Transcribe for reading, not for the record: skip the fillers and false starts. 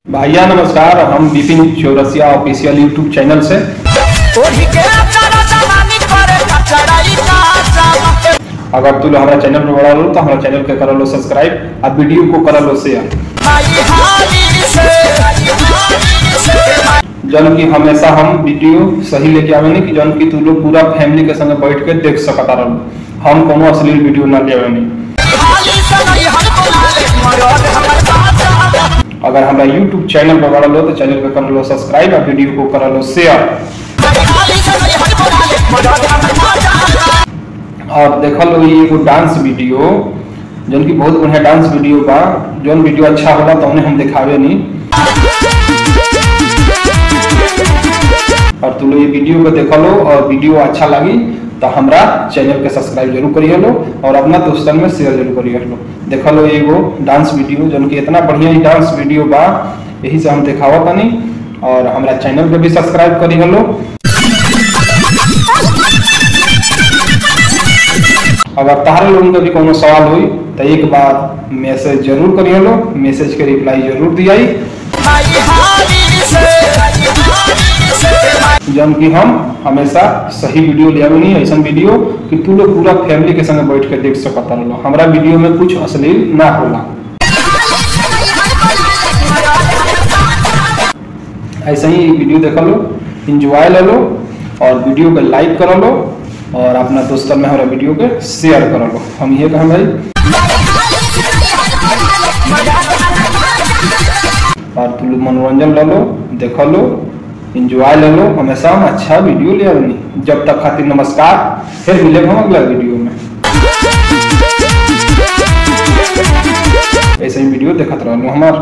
भैया नमस्कार, हम Vipin Chaurasia official YouTube channel से। अगर तू हमारा चैनल पर बड़ा लो तो हमारा चैनल के कर लो सब्सक्राइब और वीडियो को कर लो शेयर। जन की हमेशा हम वीडियो सही लेके आवे कि जन की तू लोग पूरा फैमिली के संग बैठ के देख सकता रहो। हम कोनो अश्लील वीडियो ना ले आवे। अगर हमारा YouTube चैनल पर बड़ा लो तो चैनल को कर लो सब्सक्राइब और वीडियो को कर लो शेयर। और देख लो ये एगो डांस वीडियो जन की बहुत बढ़िया डांस वीडियो बा। जौन वीडियो अच्छा होला तो उन्हें हम दिखावे नहीं। और तुम लोग ये वीडियो को देख लो और वीडियो अच्छा लगी तो हमारा चैनल के सब्सक्राइब जरूर करिए लो और अपना दोस्तन में शेयर जरूर करिए लो। देख लो एगो डांस वीडियो जन की इतना बढ़िया ही डांस वीडियो बा, यही से हम दिखावा तनी। और हमारा चैनल पे भी सब्सक्राइब करिए लो। अगर तारे लोगों का भी कोनो सवाल हुई तो एक बार मैसेज जरूर करिए लो, मैसेज के रिप्लाई जरूर दियाई। जन की हम हमेशा सही वीडियो ले आवे नहीं, ऐसा वीडियो कि तू लोग पूरा फैमिली के संग बैठ के देख सकता रहो। हमारा वीडियो में कुछ अश्लील ना होला। ऐसा ही वीडियो देख लो, एंजॉय ले लो और वीडियो को लाइक कर लो और अपना दोस्तों में हमारा वीडियो के शेयर कर लो। हम ये कहें भाई। और तुम लोग मनोरंजन ले लो, देख लो, एंजॉय ले लो। हमेशा हम अच्छा वीडियो ले आनी। जब तक खातिर नमस्कार, फिर मिलेंगे हम अगला वीडियो में। ऐसे ही वीडियो देखते रहो हमार।